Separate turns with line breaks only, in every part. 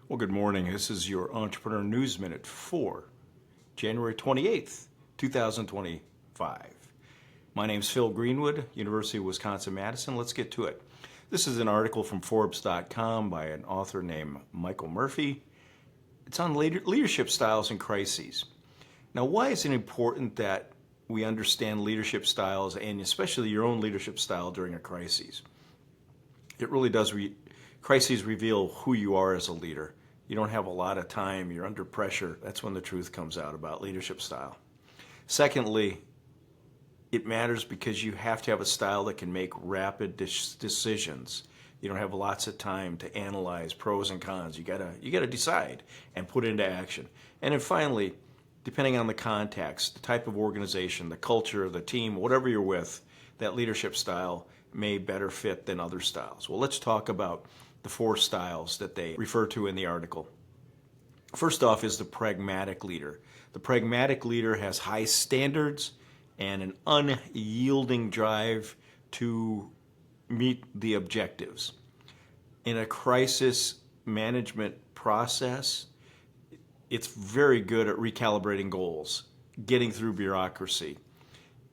Well, good morning. This is your Entrepreneur News Minute for January 28th, 2025. My name's Phil Greenwood, University of Wisconsin-Madison. Let's get to it. This is an article from Forbes.com by an author named Michael Murphy. It's on leadership styles and crises. Now, why is it important that we understand leadership styles and especially your own leadership style during a crisis? It really does. Crises reveal who you are as a leader. You don't have a lot of time. You're under pressure. That's when the truth comes out about leadership style. Secondly, it matters because you have to have a style that can make rapid decisions. You don't have lots of time to analyze pros and cons. You gotta decide and put it into action. And then finally, depending on the context, the type of organization, the culture, the team, whatever you're with, that leadership style may better fit than other styles. Well, let's talk about the four styles that they refer to in the article. First off is the pragmatic leader. The pragmatic leader has high standards and an unyielding drive to meet the objectives. In a crisis management process, it's very good at recalibrating goals, getting through bureaucracy,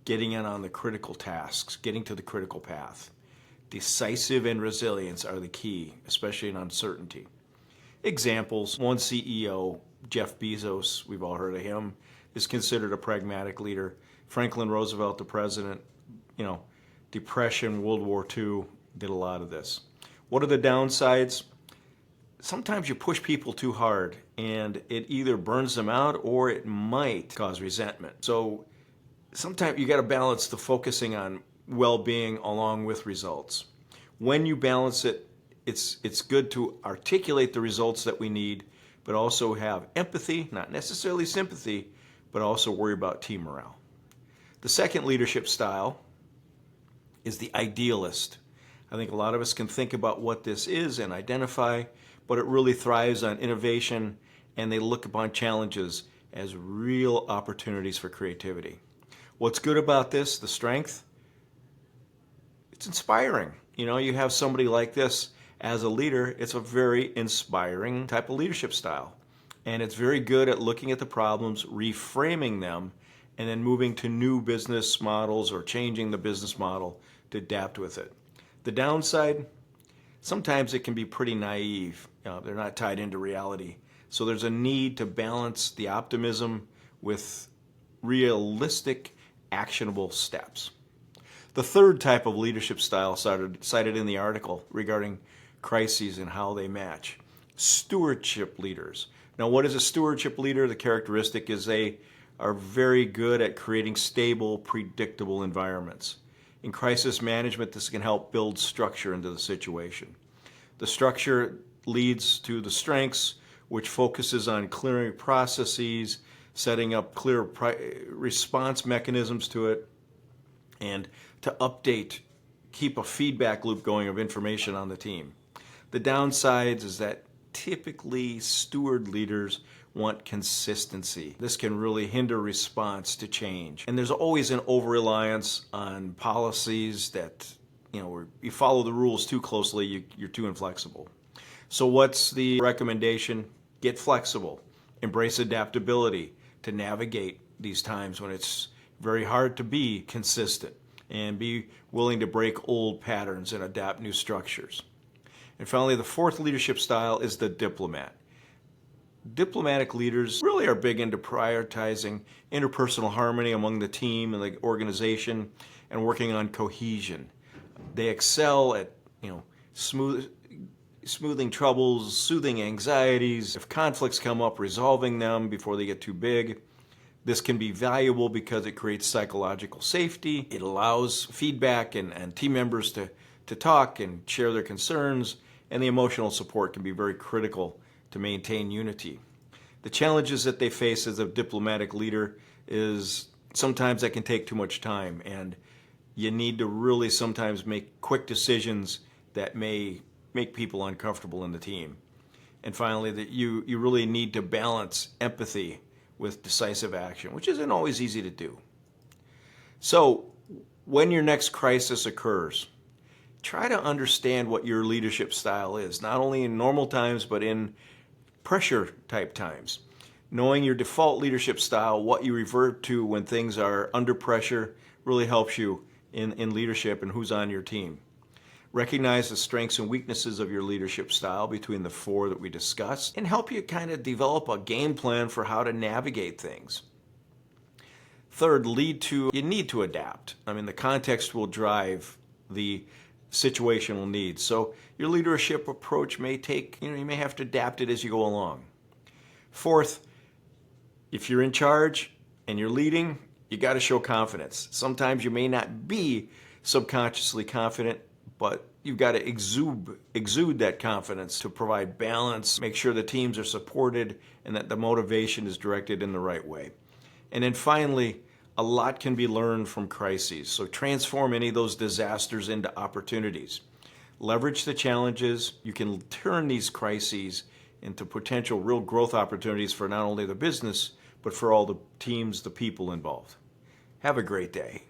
getting in on the critical tasks, getting to the critical path. Decisive and resilience are the key, especially in uncertainty. Examples: one CEO, Jeff Bezos, we've all heard of him, is considered a pragmatic leader. Franklin Roosevelt, the president, Depression, World War II, did a lot of this. What are the downsides? Sometimes you push people too hard and it either burns them out or it might cause resentment. So sometimes you got to balance the focusing on well-being along with results. When you balance it, it's good to articulate the results that we need, but also have empathy, not necessarily sympathy, but also worry about team morale. The second leadership style is the idealist. I think a lot of us can think about what this is and identify, but it really thrives on innovation, and they look upon challenges as real opportunities for creativity. What's good about this, the strength? It's inspiring. You have somebody like this as a leader, it's a very inspiring type of leadership style. And it's very good at looking at the problems, reframing them, and then moving to new business models or changing the business model to adapt with it. The downside, sometimes it can be pretty naive. They're not tied into reality. So there's a need to balance the optimism with realistic, actionable steps. The third type of leadership style cited in the article regarding crises and how they match: stewardship leaders. Now, what is a stewardship leader? The characteristic is they are very good at creating stable, predictable environments. In crisis management, this can help build structure into the situation. The structure leads to the strengths, which focuses on clearing processes, setting up clear response mechanisms to it, and to update, keep a feedback loop going of information on the team. The downsides is that typically steward leaders want consistency. This can really hinder response to change. And there's always an over-reliance on policies that, you follow the rules too closely, you're too inflexible. So what's the recommendation? Get flexible. Embrace adaptability to navigate these times when it's very hard to be consistent, and be willing to break old patterns and adapt new structures. And finally, the fourth leadership style is the diplomat. Diplomatic leaders really are big into prioritizing interpersonal harmony among the team and the organization and working on cohesion. They excel at, smoothing troubles, soothing anxieties. If conflicts come up, resolving them before they get too big. This can be valuable because it creates psychological safety. It allows feedback and team members to talk and share their concerns, and the emotional support can be very critical to maintain unity. The challenges that they face as a diplomatic leader is sometimes that can take too much time, and you need to really sometimes make quick decisions that may make people uncomfortable in the team. And finally, that you really need to balance empathy with decisive action, which isn't always easy to do. So when your next crisis occurs, try to understand what your leadership style is, not only in normal times, but in pressure type times. Knowing your default leadership style, what you revert to when things are under pressure, really helps you in leadership and who's on your team. Recognize the strengths and weaknesses of your leadership style between the four that we discussed and help you kind of develop a game plan for how to navigate things. Third, you need to adapt. I mean, the context will drive the situational needs. So your leadership approach may you may have to adapt it as you go along. Fourth, if you're in charge and you're leading, you got to show confidence. Sometimes you may not be subconsciously confident, but you've got to exude that confidence to provide balance, make sure the teams are supported, and that the motivation is directed in the right way. And then finally, a lot can be learned from crises. So transform any of those disasters into opportunities. Leverage the challenges. You can turn these crises into potential real growth opportunities for not only the business, but for all the teams, the people involved. Have a great day.